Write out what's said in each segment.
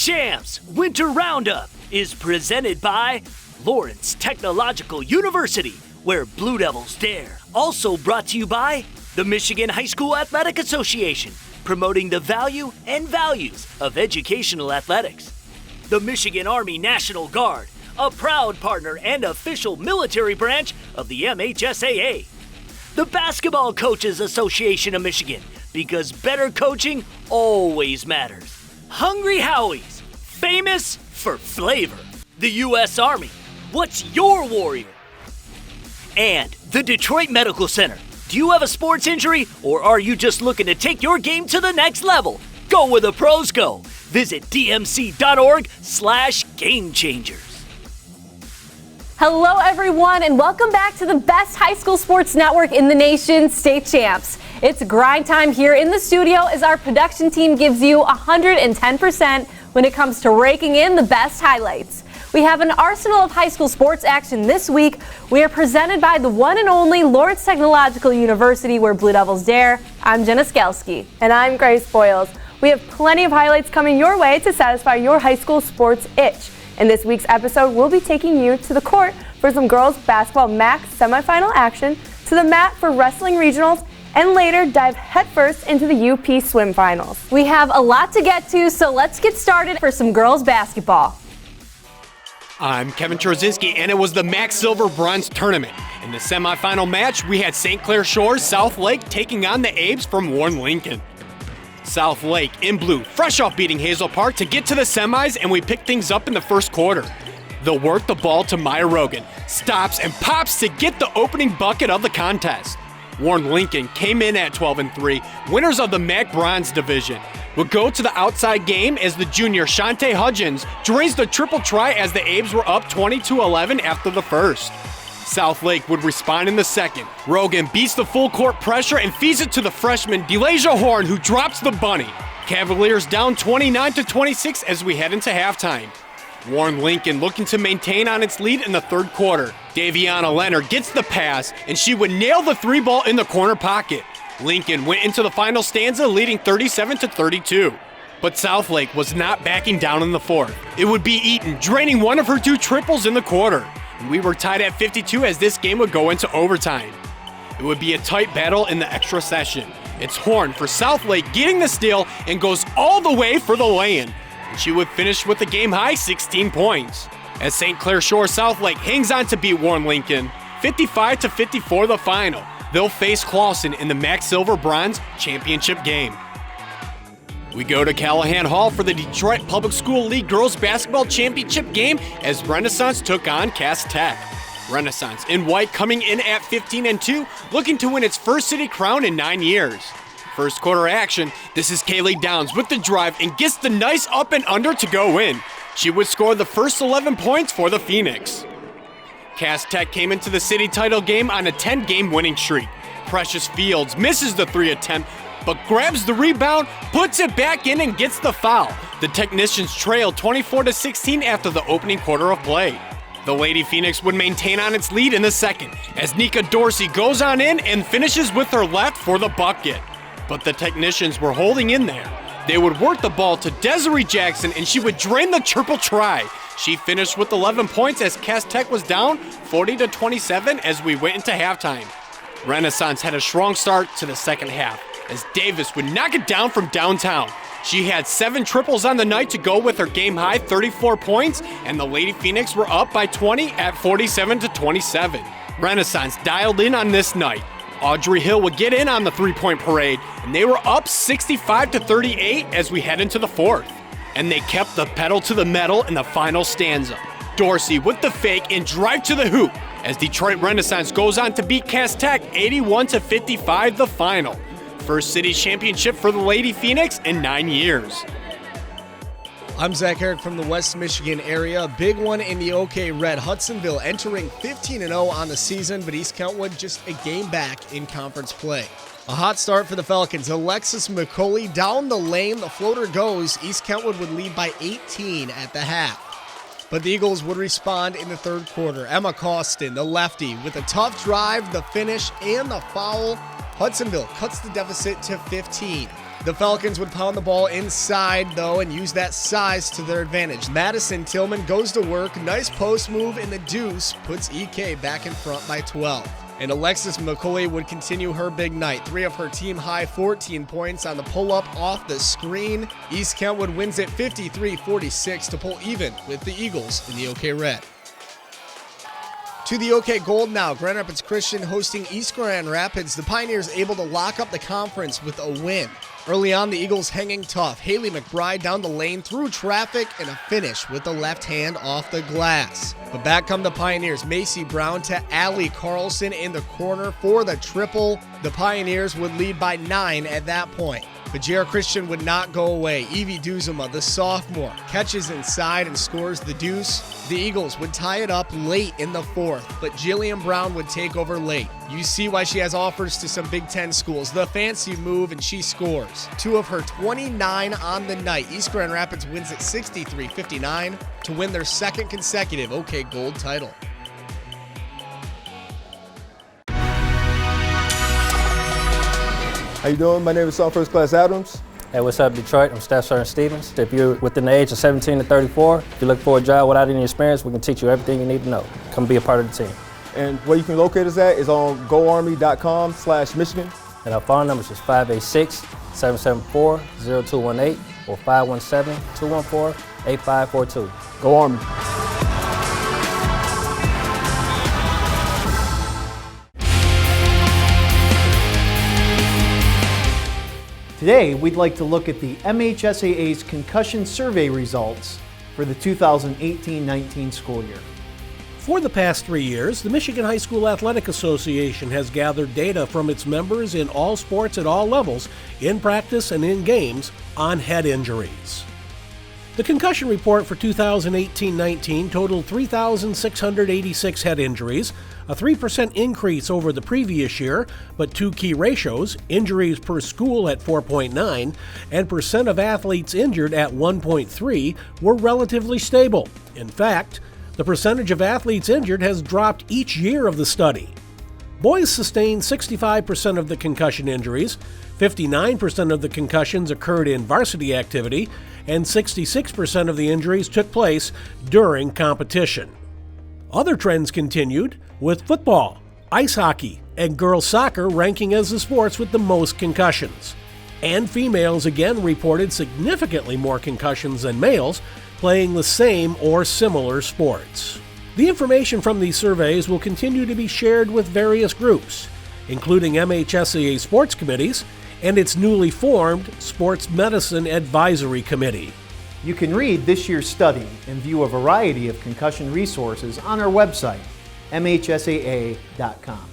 CHAMPS Winter Roundup is presented by Lawrence Technological University, where Blue Devils dare. Also brought to you by the Michigan High School Athletic Association, promoting the value and values of educational athletics. The Michigan Army National Guard, a proud partner and official military branch of the MHSAA. The Basketball Coaches Association of Michigan, because better coaching always matters. Hungry Howie's, famous for flavor. The U.S. Army, what's your warrior? And the Detroit Medical Center. Do you have a sports injury, or are you just looking to take your game to the next level? Go where the pros go. Visit dmc.org/gamechangers. Hello everyone, and welcome back to the best high school sports network in the nation, State Champs. It's grind time here in the studio as our production team gives you 110% when it comes to raking in the best highlights. We have an arsenal of high school sports action this week. We are presented by the one and only Lawrence Technological University, where Blue Devils dare. I'm Jenna Skalski. And I'm Grace Boyles. We have plenty of highlights coming your way to satisfy your high school sports itch. In this week's episode, we'll be taking you to the court for some girls basketball MAC semifinal action, to the mat for wrestling regionals, and later dive headfirst into the UP swim finals. We have a lot to get to, so let's get started for some girls basketball. I'm Kevin Trzynski, and it was the MAC Silver Bronze Tournament. In the semifinal match, we had St. Clair Shores South Lake taking on the Abes from Warren Lincoln. South Lake in blue, fresh off beating Hazel Park to get to the semis, and we picked things up in the first quarter. They'll work the ball to Maya Rogan, stops and pops to get the opening bucket of the contest. Warren Lincoln came in at 12-3, winners of the MAC Bronze Division. We'll go to the outside game as the junior Shantae Hudgens drains the triple try as the Abes were up 20-11 after the first. South Lake would respond in the second. Rogan beats the full court pressure and feeds it to the freshman Delasia Horn, who drops the bunny. Cavaliers down 29-26 as we head into halftime. Warren Lincoln looking to maintain on its lead in the third quarter. Daviana Leonard gets the pass, and she would nail the three ball in the corner pocket. Lincoln went into the final stanza leading 37-32. But South Lake was not backing down in the fourth. It would be Eaton draining one of her two triples in the quarter. And we were tied at 52 as this game would go into overtime. It would be a tight battle in the extra session. It's Horn for South Lake getting the steal and goes all the way for the lay-in. And she would finish with a game-high 16 points. As St. Clair Shore South Lake hangs on to beat Warren Lincoln, 55-54 the final. They'll face Clawson in the MAC Silver Bronze Championship game. We go to Callahan Hall for the Detroit Public School League Girls Basketball Championship game as Renaissance took on Cass Tech. Renaissance in white coming in at 15-2, looking to win its first city crown in 9 years. First quarter action, this is Kaylee Downs with the drive and gets the nice up and under to go in. She would score the first 11 points for the Phoenix. Cass Tech came into the city title game on a 10-game winning streak. Precious Fields misses the three attempt, but grabs the rebound, puts it back in, and gets the foul. The Technicians trailed 24-16 after the opening quarter of play. The Lady Phoenix would maintain on its lead in the second, as Nika Dorsey goes on in and finishes with her left for the bucket. But the Technicians were holding in there. They would work the ball to Desiree Jackson, and she would drain the triple try. She finished with 11 points as Cass Tech was down 40-27 as we went into halftime. Renaissance had a strong start to the second half, as Davis would knock it down from downtown. She had 7 triples on the night to go with her game-high 34 points, and the Lady Phoenix were up by 20 at 47-27. Renaissance dialed in on this night. Audrey Hill would get in on the three-point parade, and they were up 65-38 as we head into the fourth. And they kept the pedal to the metal in the final stanza. Dorsey with the fake and drive to the hoop, as Detroit Renaissance goes on to beat Cass Tech 81-55 the final. First city championship for the Lady Phoenix in 9 years. I'm Zach Herrick from the West Michigan area. Big one in the OK Red. Hudsonville entering 15-0 on the season, but East Kentwood just a game back in conference play. A hot start for the Falcons. Alexis McCauley down the lane. The floater goes. East Kentwood would lead by 18 at the half. But the Eagles would respond in the third quarter. Emma Costin, the lefty, with a tough drive, the finish, and the foul. Hudsonville cuts the deficit to 15. The Falcons would pound the ball inside, though, and use that size to their advantage. Madison Tillman goes to work. Nice post move in the deuce. Puts EK back in front by 12. And Alexis McCoy would continue her big night. 3 of her team-high 14 points on the pull-up off the screen. East Kentwood wins it 53-46 to pull even with the Eagles in the OK Red. To the OK Gold now. Grand Rapids Christian hosting East Grand Rapids. The Pioneers able to lock up the conference with a win. Early on, the Eagles hanging tough. Haley McBride down the lane through traffic and a finish with the left hand off the glass. But back come the Pioneers. Macy Brown to Allie Carlson in the corner for the triple. The Pioneers would lead by 9 at that point. But JR Christian would not go away. Evie Duzuma, the sophomore, catches inside and scores the deuce. The Eagles would tie it up late in the 4th, but Jillian Brown would take over late. You see why she has offers to some Big Ten schools. The fancy move, and she scores. 2 of her 29 on the night. East Grand Rapids wins it 63-59 to win their 2nd consecutive OK Gold title. How you doing? My name is First Class Adams. Hey, what's up, Detroit? I'm Staff Sergeant Stevens. If you're within the age of 17 to 34, if you look for a job without any experience, we can teach you everything you need to know. Come be a part of the team. And where you can locate us at is on goarmy.com/Michigan. And our phone number is 586-774-0218 or 517-214-8542. Go Army. Today, we'd like to look at the MHSAA's concussion survey results for the 2018-19 school year. For the past 3 years, the Michigan High School Athletic Association has gathered data from its members in all sports at all levels, in practice and in games, on head injuries. The concussion report for 2018-19 totaled 3,686 head injuries, a 3% increase over the previous year, but 2 key ratios, injuries per school at 4.9 and percent of athletes injured at 1.3, were relatively stable. In fact, the percentage of athletes injured has dropped each year of the study. Boys sustained 65% of the concussion injuries, 59% of the concussions occurred in varsity activity, and 66% of the injuries took place during competition. Other trends continued, with football, ice hockey, and girls soccer ranking as the sports with the most concussions. And females again reported significantly more concussions than males, playing the same or similar sports. The information from these surveys will continue to be shared with various groups, including MHSAA sports committees and its newly formed Sports Medicine Advisory Committee. You can read this year's study and view a variety of concussion resources on our website, MHSAA.com.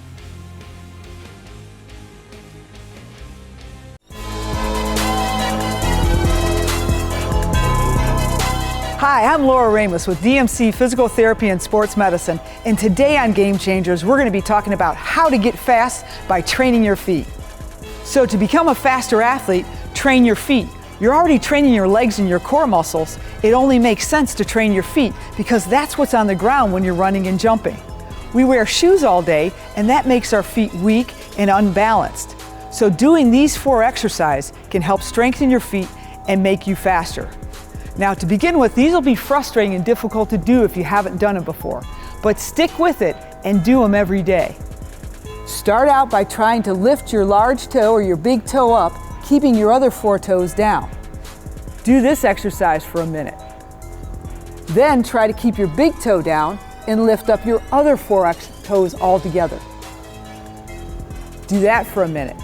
Hi, I'm Laura Ramos with DMC Physical Therapy and Sports Medicine, and today on Game Changers, we're going to be talking about how to get fast by training your feet. So to become a faster athlete, train your feet. You're already training your legs and your core muscles. It only makes sense to train your feet because that's what's on the ground when you're running and jumping. We wear shoes all day, and that makes our feet weak and unbalanced. So doing these 4 exercises can help strengthen your feet and make you faster. Now, to begin with, these will be frustrating and difficult to do if you haven't done it before, but stick with it and do them every day. Start out by trying to lift your large toe or your big toe up, keeping your other 4 toes down. Do this exercise for a minute. Then try to keep your big toe down and lift up your other 4 toes all together. Do that for a minute.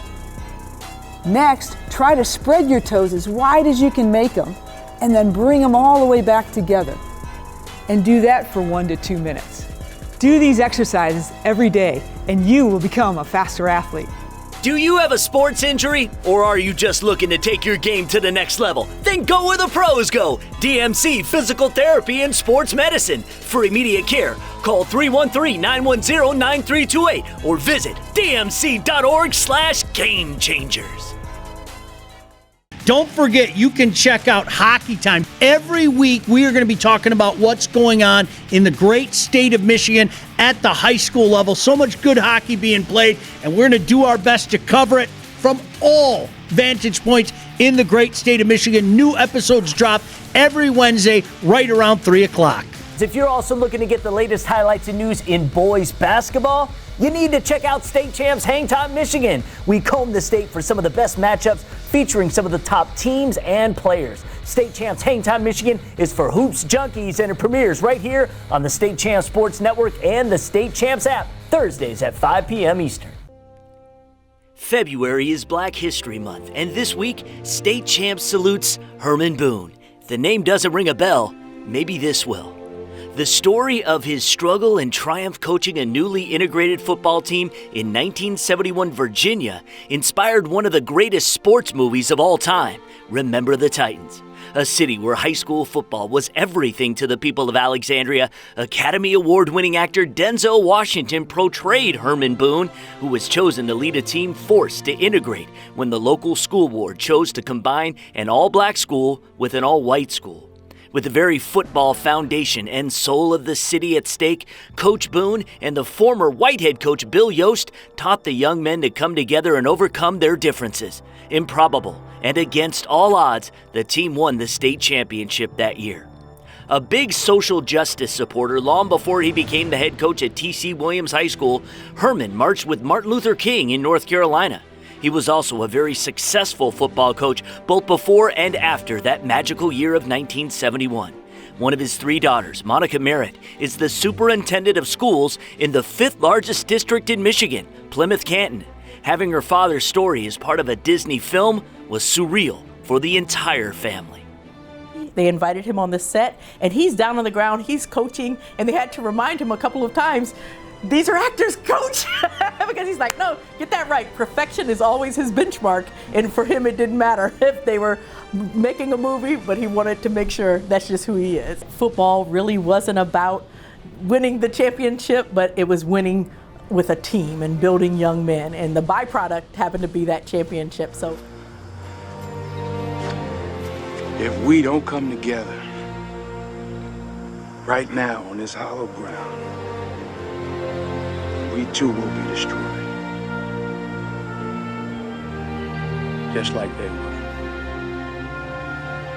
Next, try to spread your toes as wide as you can make them and then bring them all the way back together. And do that for 1 to 2 minutes. Do these exercises every day and you will become a faster athlete. Do you have a sports injury, or are you just looking to take your game to the next level? Then go where the pros go. DMC Physical Therapy and Sports Medicine. For immediate care, call 313-910-9328 or visit dmc.org/gamechangers. Don't forget, you can check out Hockey Time. Every week, we are going to be talking about what's going on in the great state of Michigan at the high school level. So much good hockey being played, and we're going to do our best to cover it from all vantage points in the great state of Michigan. New episodes drop every Wednesday right around 3 o'clock. If you're also looking to get the latest highlights and news in boys basketball, you need to check out State Champs Hang Time Michigan. We comb the state for some of the best matchups featuring some of the top teams and players. State Champs Hang Time Michigan is for hoops junkies, and it premieres right here on the State Champs Sports Network and the State Champs app, Thursdays at 5 p.m. Eastern. February is Black History Month, and this week, State Champs salutes Herman Boone. If the name doesn't ring a bell, maybe this will. The story of his struggle and triumph coaching a newly integrated football team in 1971 Virginia inspired one of the greatest sports movies of all time, Remember the Titans. A city where high school football was everything to the people of Alexandria, Academy Award-winning actor Denzel Washington portrayed Herman Boone, who was chosen to lead a team forced to integrate when the local school board chose to combine an all-black school with an all-white school. With the very football foundation and soul of the city at stake, Coach Boone and the former white head coach Bill Yost taught the young men to come together and overcome their differences. Improbable and against all odds, the team won the state championship that year. A big social justice supporter long before he became the head coach at T.C. Williams High School, Herman marched with Martin Luther King in North Carolina. He was also a very successful football coach both before and after that magical year of 1971. One of his 3 daughters, Monica Merritt, is the superintendent of schools in the 5th largest district in Michigan, Plymouth-Canton. Having her father's story as part of a Disney film was surreal for the entire family. They invited him on the set, and he's down on the ground, he's coaching, and they had to remind him a couple of times, these are actors, coach, because he's like, no, get that right. Perfection is always his benchmark, and for him it didn't matter if they were making a movie, but he wanted to make sure that's just who he is. Football really wasn't about winning the championship, but it was winning with a team and building young men, and the byproduct happened to be that championship. So, if we don't come together right now on this hollow ground, we too will be destroyed. Just like they were.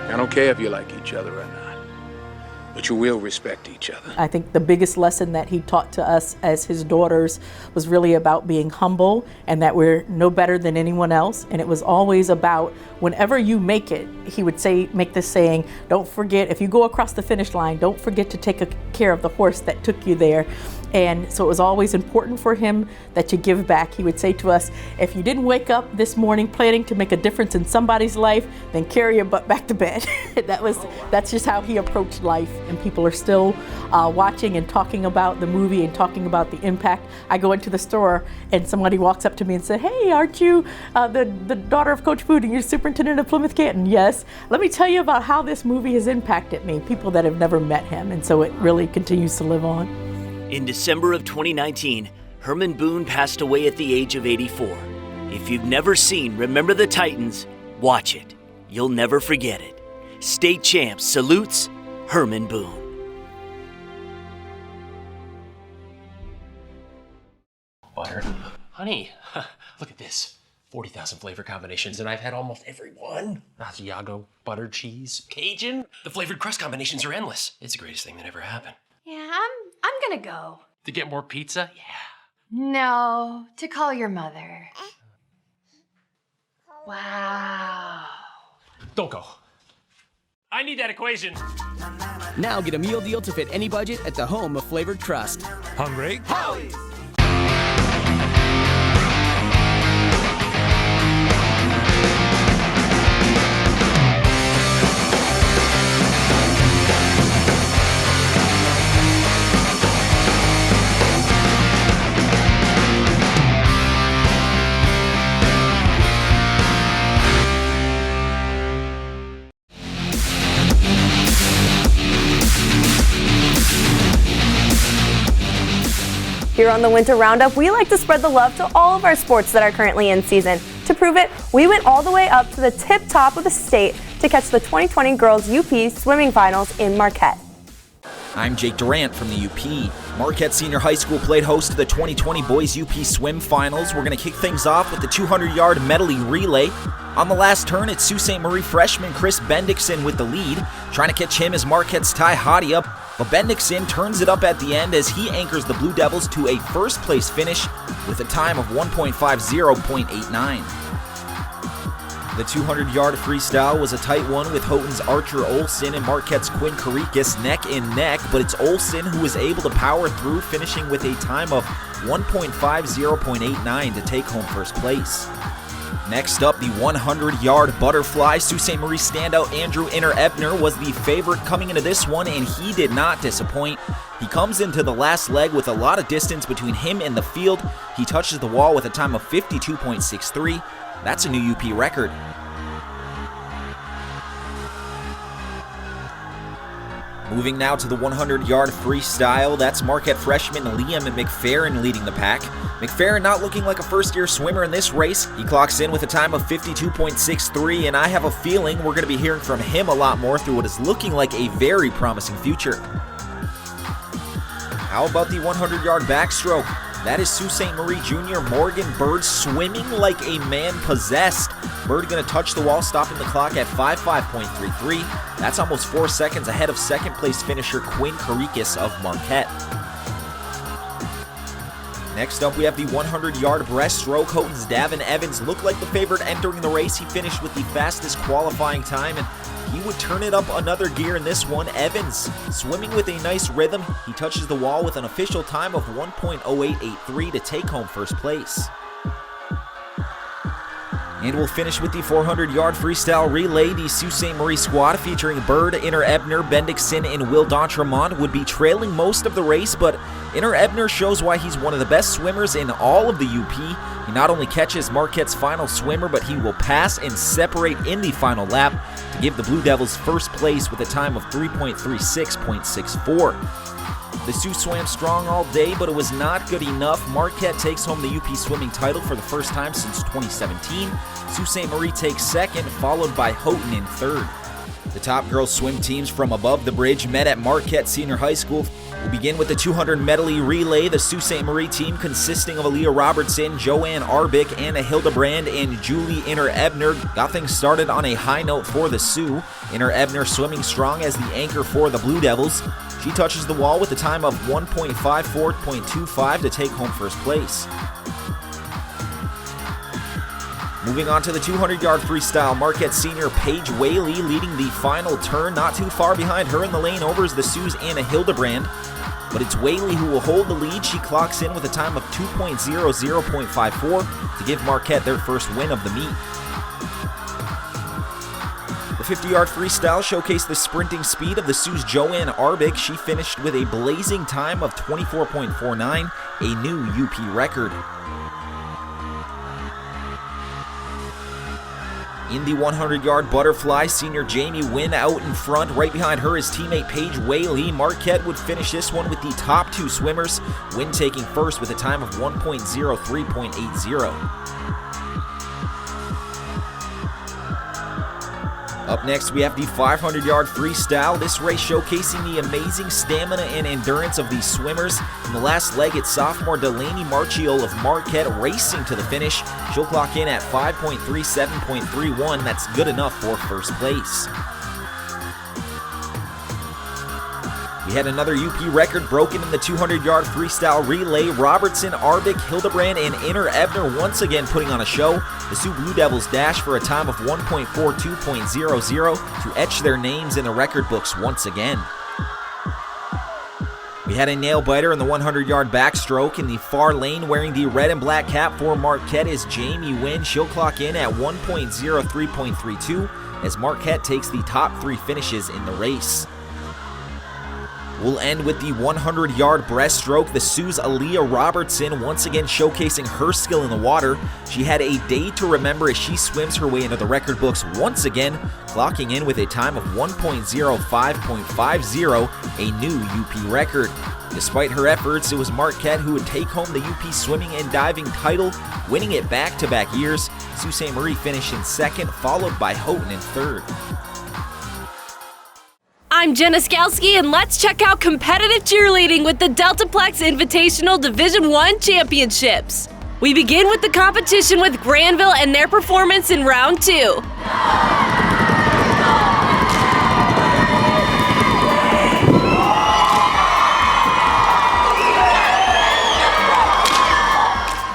I don't care if you like each other or not, but you will respect each other. I think the biggest lesson that he taught to us as his daughters was really about being humble and that we're no better than anyone else. And it was always about whenever you make it, he would make this saying, don't forget, if you go across the finish line, don't forget to take care of the horse that took you there. And so it was always important for him that you give back. He would say to us, if you didn't wake up this morning planning to make a difference in somebody's life, then carry your butt back to bed. That's just how he approached life. And people are still watching and talking about the movie and talking about the impact. I go into the store and somebody walks up to me and said, hey, aren't you the daughter of Coach Boone and you're superintendent of Plymouth-Canton? Yes. Let me tell you about how this movie has impacted me, people that have never met him. And so it really continues to live on. In December of 2019, Herman Boone passed away at the age of 84. If you've never seen Remember the Titans, watch it. You'll never forget it. State Champs salutes Herman Boone. Butter. Honey, look at this. 40,000 flavor combinations, and I've had almost every one. Asiago, butter, cheese, Cajun. The flavored crust combinations are endless. It's the greatest thing that ever happened. Yeah, I'm gonna go. To get more pizza? Yeah. No, to call your mother. Wow. Don't go. I need that equation. Now get a meal deal to fit any budget at the home of flavored crust. Hungry? Howie! Here on the Winter Roundup, we like to spread the love to all of our sports that are currently in season. To prove it, we went all the way up to the tip top of the state to catch the 2020 Girls UP Swimming Finals in Marquette. I'm Jake Durant from the UP. Marquette Senior High School played host to the 2020 Boys UP Swim Finals. We're going to kick things off with the 200-yard medley relay. On the last turn, it's Sault Ste. Marie freshman Chris Bendixson with the lead. Trying to catch him is Marquette's Ty Hottie up, but Bendixson turns it up at the end as he anchors the Blue Devils to a first-place finish with a time of 1.50.89. The 200-yard freestyle was a tight one with Houghton's Archer Olsen and Marquette's Quinn Karikas neck and neck, but it's Olsen who was able to power through, finishing with a time of 1.50.89 to take home first place. Next up, the 100-yard butterfly. Sault Ste. Marie standout Andrew Inner-Ebner was the favorite coming into this one, and he did not disappoint. He comes into the last leg with a lot of distance between him and the field. He touches the wall with a time of 52.63. That's a new UP record. Moving now to the 100-yard freestyle, that's Marquette freshman Liam McFerrin leading the pack. McFerrin not looking like a first-year swimmer in this race. He clocks in with a time of 52.63, and I have a feeling we're going to be hearing from him a lot more through what is looking like a very promising future. How about the 100-yard backstroke? That is Sault Ste. Marie Jr. Morgan Bird swimming like a man possessed. Bird going to touch the wall, stopping the clock at 55.33. That's almost 4 seconds ahead of second-place finisher Quinn Karikas of Marquette. Next up, we have the 100-yard breaststroke. Houghton's Davin Evans looked like the favorite entering the race. He finished with the fastest qualifying time, and he would turn it up another gear in this one. Evans swimming with a nice rhythm. He touches the wall with an official time of 1.0883 to take home first place. And we'll finish with the 400-yard freestyle relay. The Sault Ste. Marie squad featuring Bird, Inner-Ebner, Bendixson, and Will D'Entremont would be trailing most of the race, but Inner-Ebner shows why he's one of the best swimmers in all of the UP. He not only catches Marquette's final swimmer, but he will pass and separate in the final lap to give the Blue Devils first place with a time of 3.36.64. The Sioux swam strong all day, but it was not good enough. Marquette takes home the UP swimming title for the first time since 2017. Sault Ste. Marie takes second, followed by Houghton in third. The top girls swim teams from above the bridge met at Marquette Senior High School. We'll begin with the 200 medley relay. The Sault Ste. Marie team consisting of Aaliyah Robertson, Joanne Arbic, Anna Hildebrand, and Julie Inner-Ebner got things started on a high note for the Sioux. Inner-Ebner swimming strong as the anchor for the Blue Devils. She touches the wall with a time of 1.54.25 to take home first place. Moving on to the 200-yard freestyle, Marquette senior Paige Whaley leading the final turn. Not too far behind her in the lane over is the Sioux's Anna Hildebrand. But it's Whaley who will hold the lead. She clocks in with a time of 2.00.54 to give Marquette their first win of the meet. The 50-yard freestyle showcased the sprinting speed of the Sioux's Joanne Arbic. She finished with a blazing time of 24.49, a new UP record. In the 100-yard butterfly, senior Jamie Wynn out in front. Right behind her is teammate Paige Whaley. Marquette would finish this one with the top two swimmers. Wynn taking first with a time of 1.03.80. Up next, we have the 500-yard freestyle. This race showcasing the amazing stamina and endurance of these swimmers. In the last leg, it's sophomore Delaney Marchiol of Marquette racing to the finish. She'll clock in at 5.37.31. That's good enough for first place. We had another UP record broken in the 200-yard freestyle relay. Robertson, Arbic, Hildebrand, and Inner-Ebner once again putting on a show. The Sioux Blue Devils dash for a time of 1.42.00 to etch their names in the record books once again. We had a nail-biter in the 100-yard backstroke. In the far lane, wearing the red and black cap for Marquette is Jamie Wynn. She'll clock in at 1.03.32 as Marquette takes the top three finishes in the race. We'll end with the 100-yard breaststroke. The Sioux's Aaliyah Robertson once again showcasing her skill in the water. She had a day to remember as she swims her way into the record books once again, clocking in with a time of 1.05.50, a new UP record. Despite her efforts, it was Marquette who would take home the UP swimming and diving title, winning it back-to-back years. Sault Ste. Marie finished in second, followed by Houghton in third. I'm Jenna Skalski, and let's check out competitive cheerleading with the Deltaplex Invitational Division I Championships. We begin with the competition with Granville and their performance in round 2.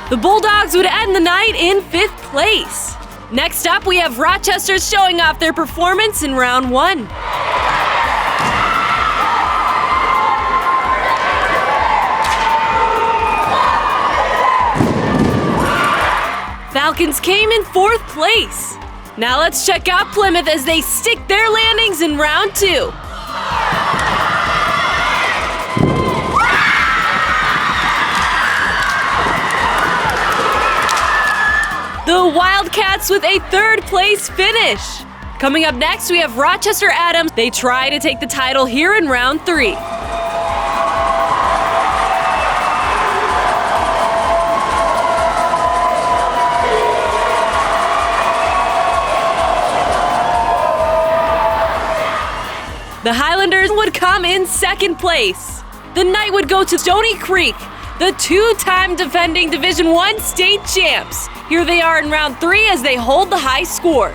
The Bulldogs would end the night in 5th place. Next up, we have Rochester showing off their performance in round 1. Falcons came in 4th place. Now let's check out Plymouth as they stick their landings in round 2. The Wildcats with a 3rd place finish. Coming up next, we have Rochester Adams. They try to take the title here in round 3. The Highlanders would come in 2nd place. The night would go to Stony Creek, the 2-time defending Division I state champs. Here they are in round 3 as they hold the high score.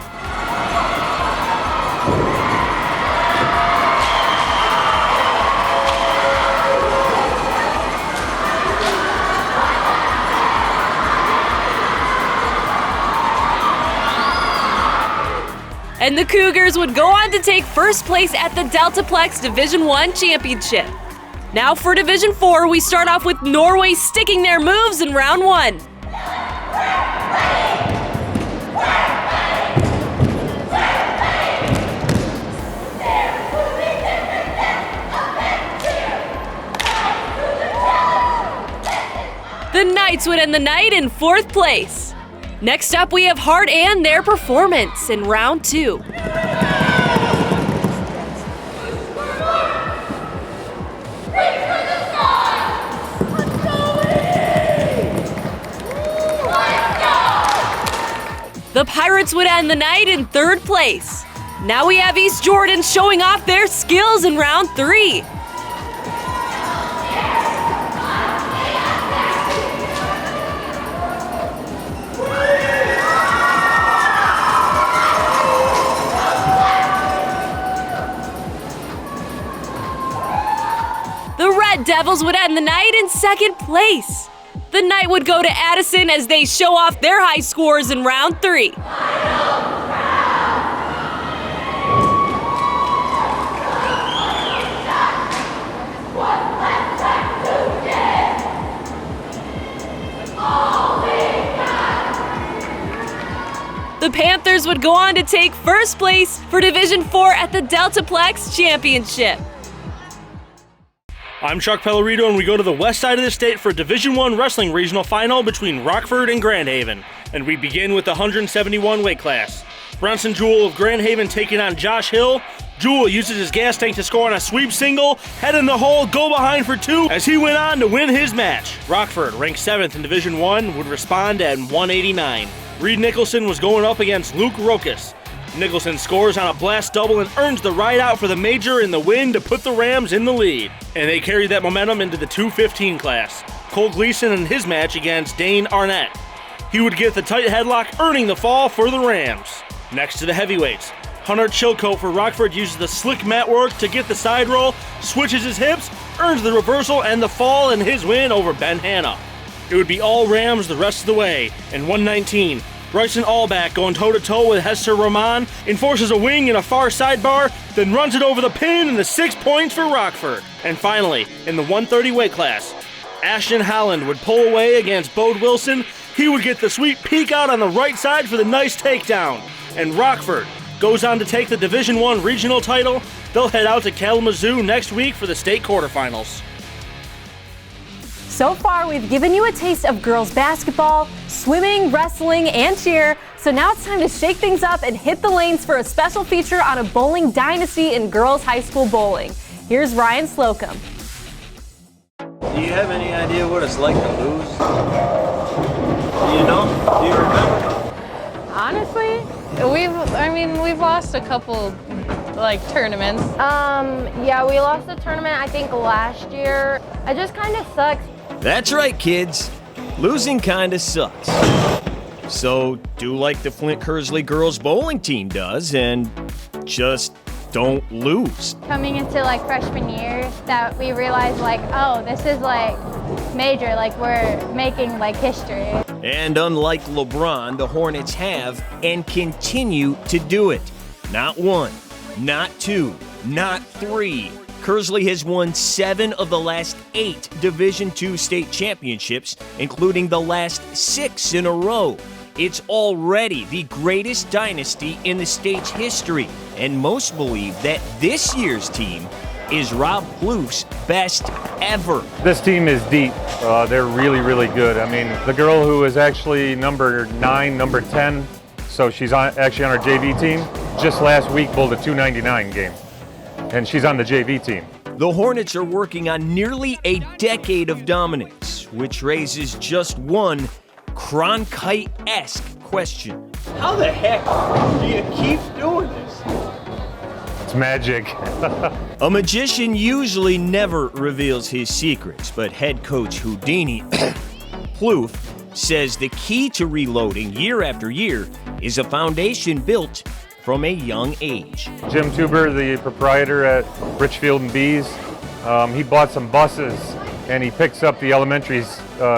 And the Cougars would go on to take 1st place at the Deltaplex Division I Championship. Now for Division 4, we start off with Norway sticking their moves in round 1. The Knights would end the night in 4th place. Next up, we have Hart and their performance in round 2. The Pirates would end the night in 3rd place. Now we have East Jordan showing off their skills in round 3. The Red Devils would end the night in 2nd place. The night would go to Addison as they show off their high scores in round 3. The Panthers would go on to take 1st place for Division 4 at the Deltaplex Championship. I'm Chuck Pellerito, and we go to the west side of the state for a Division I Wrestling Regional Final between Rockford and Grand Haven. And we begin with the 171 weight class. Bronson Jewell of Grand Haven taking on Josh Hill. Jewell uses his gas tank to score on a sweep single, head in the hole, go behind for 2 as he went on to win his match. Rockford, ranked 7th in Division I, would respond at 189. Reed Nicholson was going up against Luke Rokas. Nicholson scores on a blast double and earns the ride out for the major in the win to put the Rams in the lead. And they carried that momentum into the 215 class. Cole Gleason in his match against Dane Arnett. He would get the tight headlock, earning the fall for the Rams. Next to the heavyweights, Hunter Chilcote for Rockford uses the slick mat work to get the side roll, switches his hips, earns the reversal and the fall in his win over Ben Hanna. It would be all Rams the rest of the way. In 119, Bryson Allback going toe-to-toe with Hester Roman, enforces a wing and a far sidebar, then runs it over the pin and the 6 points for Rockford. And finally, in the 130 weight class, Ashton Holland would pull away against Bode Wilson. He would get the sweet peek out on the right side for the nice takedown. And Rockford goes on to take the Division I regional title. They'll head out to Kalamazoo next week for the state quarterfinals. So far, we've given you a taste of girls basketball, swimming, wrestling, and cheer. So now it's time to shake things up and hit the lanes for a special feature on a bowling dynasty in girls high school bowling. Here's Ryan Slocum. Do you have any idea what it's like to lose? Do you know? Do you remember? Honestly, we've lost a couple like tournaments? Yeah, we lost the tournament I think last year. It just kind of sucks. That's right, kids. Losing kinda sucks. So do like the Flint Kersley girls bowling team does and just don't lose. Coming into like freshman year, that we realized like, oh, this is like major, like we're making like history. And unlike LeBron, the Hornets have and continue to do it. Not one, not two, not three. Kersley has won 7 of the last 8 Division II state championships, including the last 6 in a row. It's already the greatest dynasty in the state's history, and most believe that this year's team is Rob Plouffe's best ever. This team is deep. They're really, really good. I mean, the girl who is actually number 9, number 10, so she's actually on our JV team, just last week bowled a 299 game, and she's on the JV team. The Hornets are working on nearly a decade of dominance, which raises just one Cronkite-esque question. How the heck do you keep doing this? It's magic. A magician usually never reveals his secrets, but head coach Houdini Plouffe says the key to reloading year after year is a foundation built from a young age. Jim Tuber, the proprietor at Richfield and Bees, he bought some buses and he picks up the elementary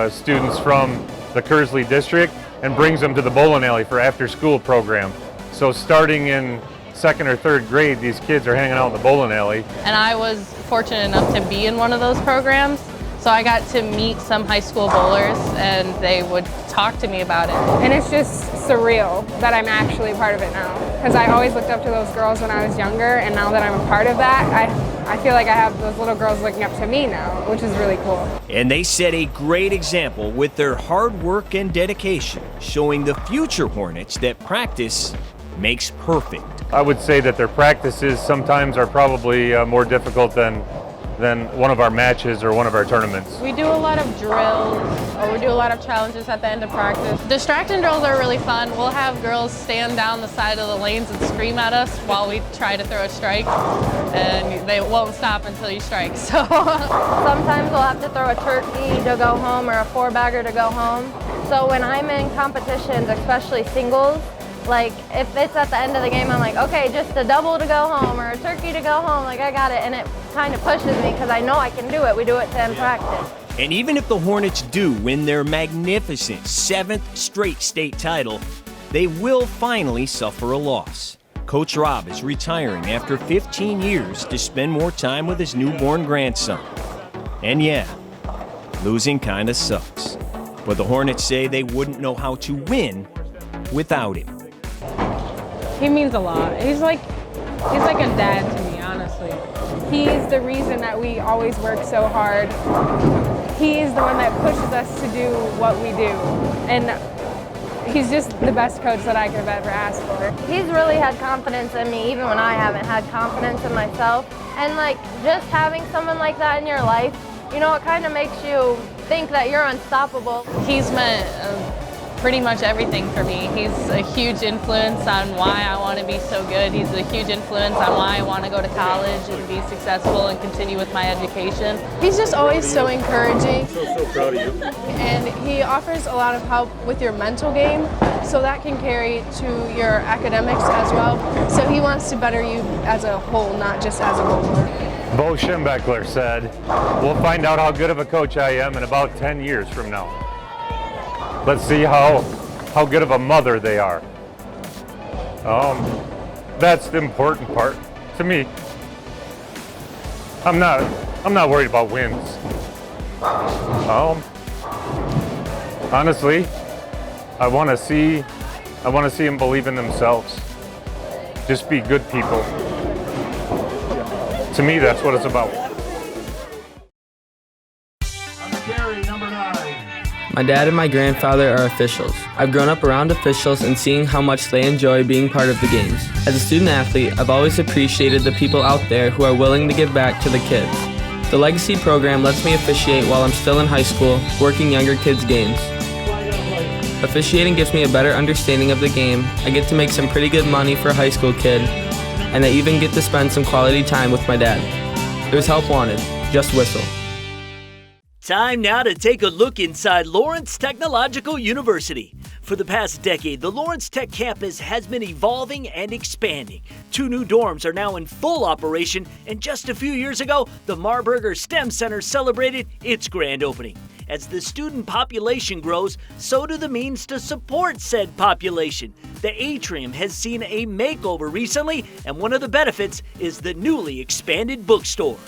students from the Kersley district and brings them to the bowling alley for after-school program. So starting in 2nd or 3rd grade, these kids are hanging out in the bowling alley. And I was fortunate enough to be in one of those programs. So I got to meet some high school bowlers and they would talk to me about it. And it's just surreal that I'm actually part of it now. Because I always looked up to those girls when I was younger, and now that I'm a part of that, I feel like I have those little girls looking up to me now, which is really cool. And they set a great example with their hard work and dedication, showing the future Hornets that practice makes perfect. I would say that their practices sometimes are probably more difficult than one of our matches or one of our tournaments. We do a lot of drills, or we do a lot of challenges at the end of practice. Distraction drills are really fun. We'll have girls stand down the side of the lanes and scream at us while we try to throw a strike, and they won't stop until you strike. So Sometimes we'll have to throw a turkey to go home or a 4-bagger to go home. So when I'm in competitions, especially singles, like if it's at the end of the game, I'm like, okay, just a double to go home or a turkey to go home, like I got it. And it kind of pushes me because I know I can do it. We do it to end practice. And even if the Hornets do win their magnificent 7th straight state title, they will finally suffer a loss. Coach Rob is retiring after 15 years to spend more time with his newborn grandson. And yeah, losing kinda sucks. But the Hornets say they wouldn't know how to win without him. He means a lot. He's like a dad to me, honestly. He's the reason that we always work so hard. He is the one that pushes us to do what we do. And he's just the best coach that I could have ever asked for. He's really had confidence in me, even when I haven't had confidence in myself. And like just having someone like that in your life, you know, it kind of makes you think that you're unstoppable. he's meant pretty much everything for me. He's a huge influence on why I want to be so good. He's a huge influence on why I want to go to college and be successful and continue with my education. He's just always so encouraging. So proud of you. And he offers a lot of help with your mental game, so that can carry to your academics as well. So he wants to better you as a whole, not just as a bowler. Bo Schembeckler said, "We'll find out how good of a coach I am in about 10 years from now. Let's see how good of a mother they are." That's the important part to me. I'm not worried about wins. Honestly, I want to see them believe in themselves. Just be good people. To me, that's what it's about. My dad and my grandfather are officials. I've grown up around officials and seeing how much they enjoy being part of the games. As a student athlete, I've always appreciated the people out there who are willing to give back to the kids. The Legacy program lets me officiate while I'm still in high school, working younger kids' games. Officiating gives me a better understanding of the game. I get to make some pretty good money for a high school kid. and I even get to spend some quality time with my dad. There's help wanted. Just whistle. Time now to take a look inside Lawrence Technological University. For the past decade, the Lawrence Tech campus has been evolving and expanding. 2 new dorms are now in full operation, and just a few years ago, the Marburger STEM Center celebrated its grand opening. As the student population grows, so do the means to support said population. The atrium has seen a makeover recently, and one of the benefits is the newly expanded bookstore.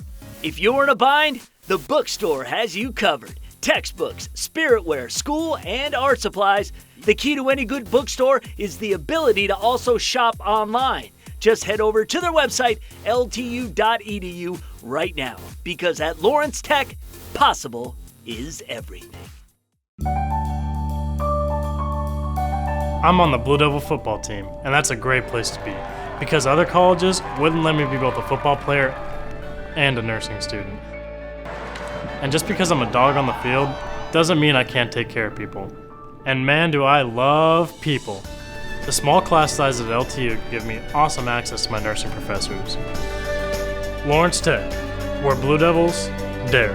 If you're in a bind, the bookstore has you covered. Textbooks, spiritware, school, and art supplies. The key to any good bookstore is the ability to also shop online. Just head over to their website, ltu.edu, right now, because at Lawrence Tech, possible is everything. I'm on the Blue Devil football team, and that's a great place to be, because other colleges wouldn't let me be both a football player and a nursing student. And just because I'm a dog on the field doesn't mean I can't take care of people. And man, do I love people. The small class size at LTU give me awesome access to my nursing professors. Lawrence Tech, where Blue Devils dare.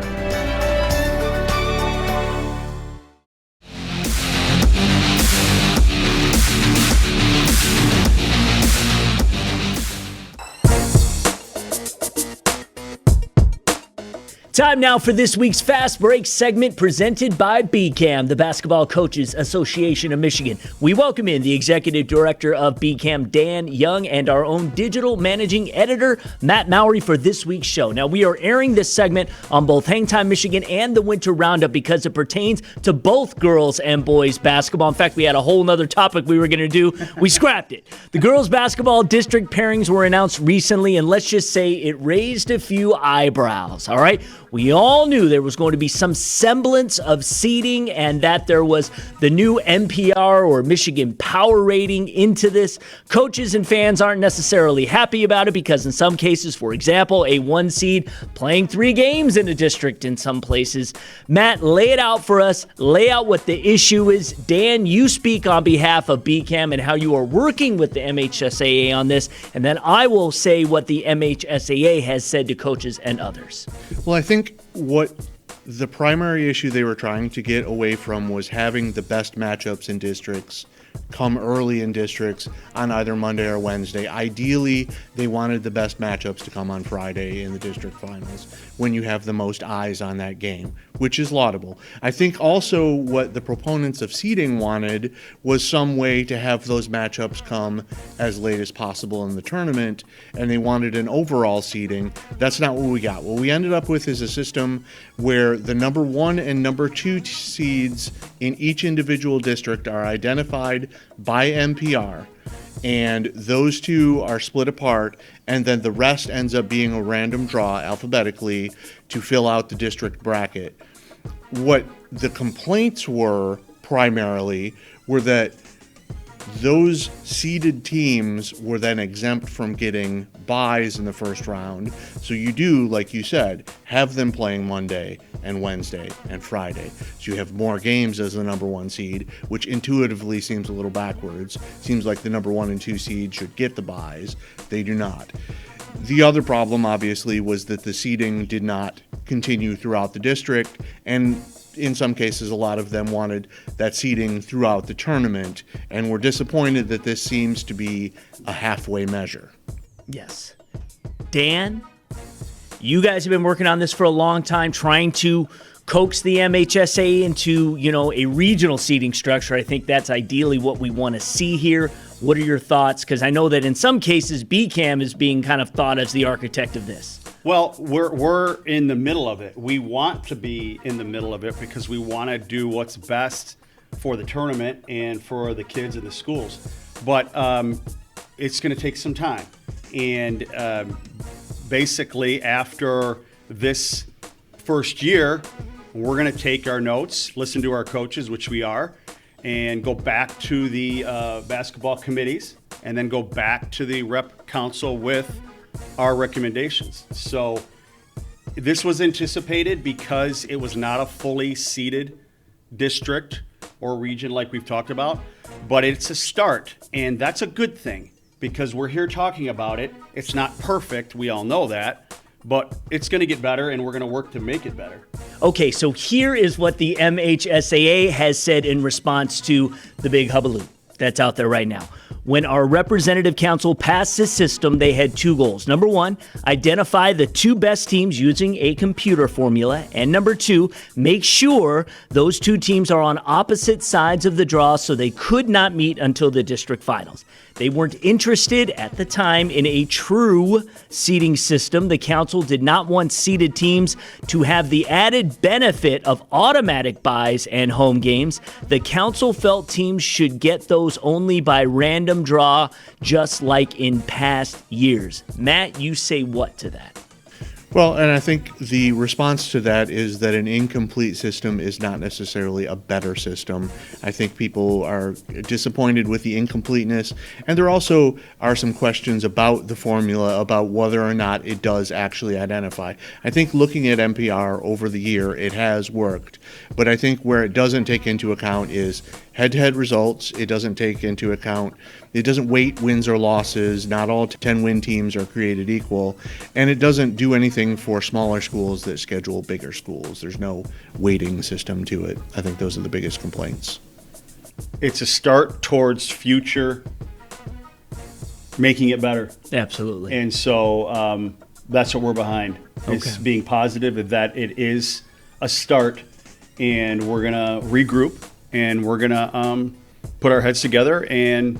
Time now for this week's Fast Break segment presented by BCAM, the Basketball Coaches Association of Michigan. We welcome in the Executive Director of BCAM, Dan Young, and our own Digital Managing Editor, Matt Mowry, for this week's show. Now, we are airing this segment on both Hangtime Michigan and the Winter Roundup because it pertains to both girls and boys basketball. In fact, we had a whole nother topic we were going to do. We scrapped it. The girls basketball district pairings were announced recently, and let's just say it raised a few eyebrows, all right? We all knew there was going to be some semblance of seeding and that there was the new NPR or Michigan Power Rating into this. Coaches and fans aren't necessarily happy about it because in some cases, for example, a 1 seed playing 3 games in a district in some places. Matt, lay it out for us. Lay out what the issue is. Dan, you speak on behalf of BCAM and how you are working with the MHSAA on this, and then I will say what the MHSAA has said to coaches and others. Well, I think what the primary issue they were trying to get away from was having the best matchups in districts come early in districts on either Monday or Wednesday. Ideally, they wanted the best matchups to come on Friday in the district finals when you have the most eyes on that game, which is laudable. I think also what the proponents of seeding wanted was some way to have those matchups come as late as possible in the tournament, and they wanted an overall seeding. That's not what we got. What we ended up with is a system where the number 1 and number 2 seeds in each individual district are identified by NPR, and those 2 are split apart, and then the rest ends up being a random draw alphabetically to fill out the district bracket. What the complaints were primarily were that those seeded teams were then exempt from getting byes in the first round. So you do, like you said, have them playing Monday and Wednesday and Friday. So you have more games as the number 1 seed, which intuitively seems a little backwards. Seems like the number 1 and 2 seed should get the byes. They do not. The other problem, obviously, was that the seeding did not continue throughout the district, and in some cases, a lot of them wanted that seeding throughout the tournament, and were disappointed that this seems to be a halfway measure. Yes. Dan, you guys have been working on this for a long time, trying to coax the MHSAA into, a regional seating structure. I think that's ideally what we want to see here. What are your thoughts? Because I know that in some cases, BCAM is being kind of thought as the architect of this. Well, we're in the middle of it. We want to be in the middle of it because we want to do what's best for the tournament and for the kids in the schools. But it's going to take some time. And basically, after this first year, we're going to take our notes, listen to our coaches, which we are, and go back to the basketball committees, and then go back to the rep council with our recommendations. So this was anticipated because it was not a fully seeded district or region like we've talked about, but it's a start, and that's a good thing. because we're here talking about it. It's not perfect, we all know that, but it's going to get better, and we're going to work to make it better. Okay, so here is what the MHSAA has said in response to the big hullabaloo that's out there right now. When our representative council passed this system, they had 2 goals. Number 1, identify the 2 best teams using a computer formula. And number 2, make sure those 2 teams are on opposite sides of the draw so they could not meet until the district finals. They weren't interested at the time in a true seeding system. The council did not want seeded teams to have the added benefit of automatic buys and home games. The council felt teams should get those only by random draw, just like in past years. Matt, you say what to that? Well, and I think the response to that is that an incomplete system is not necessarily a better system. I think people are disappointed with the incompleteness, and there also are some questions about the formula, about whether or not it does actually identify. I think looking at NPR over the year, it has worked, but I think where it doesn't take into account is head-to-head results. It doesn't take into account, it doesn't weight wins or losses. Not all 10-win teams are created equal. And it doesn't do anything for smaller schools that schedule bigger schools. There's no weighting system to it. I think those are the biggest complaints. It's a start towards future making it better. Absolutely. And so that's what we're behind. It's being positive that it is a start, and we're going to regroup, and we're going to put our heads together and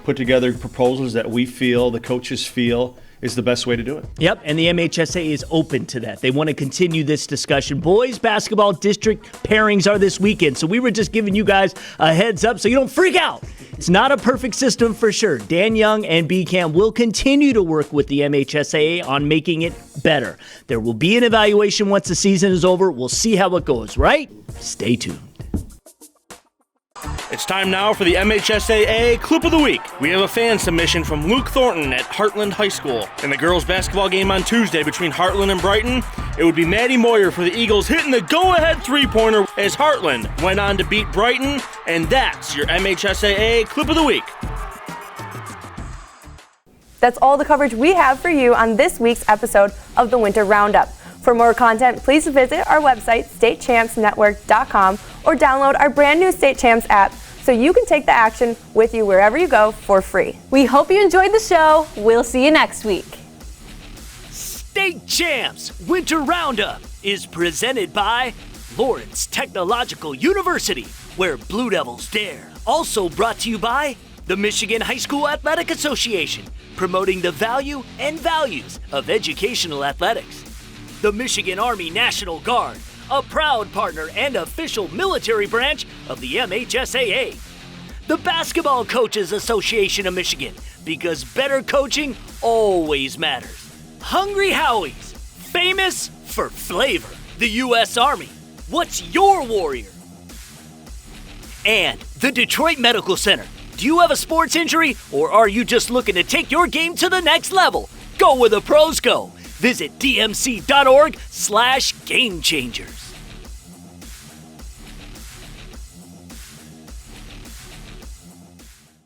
put together proposals that we feel, the coaches feel, is the best way to do it. Yep, and the MHSAA is open to that. They want to continue this discussion. Boys basketball district pairings are this weekend, so we were just giving you guys a heads up so you don't freak out. It's not a perfect system for sure. Dan Young and B-Cam will continue to work with the MHSAA on making it better. There will be an evaluation once the season is over. We'll see how it goes, right? Stay tuned. It's time now for the MHSAA Clip of the Week. We have a fan submission from Luke Thornton at Heartland High School. In the girls' basketball game on Tuesday between Heartland and Brighton, it would be Maddie Moyer for the Eagles hitting the go-ahead three-pointer as Heartland went on to beat Brighton, and that's your MHSAA Clip of the Week. That's all the coverage we have for you on this week's episode of the Winter Roundup. For more content, please visit our website, statechampsnetwork.com, or download our brand new State Champs app so you can take the action with you wherever you go for free. We hope you enjoyed the show. We'll see you next week. State Champs Winter Roundup is presented by Lawrence Technological University, where Blue Devils dare. Also brought to you by the Michigan High School Athletic Association, promoting the value and values of educational athletics. The Michigan Army National Guard, a proud partner and official military branch of the MHSAA. The Basketball Coaches Association of Michigan, because better coaching always matters. Hungry Howie's, famous for flavor. The U.S. Army, what's your warrior? And the Detroit Medical Center. Do you have a sports injury, or are you just looking to take your game to the next level? Go where the pros go. Visit dmc.org/gamechangers.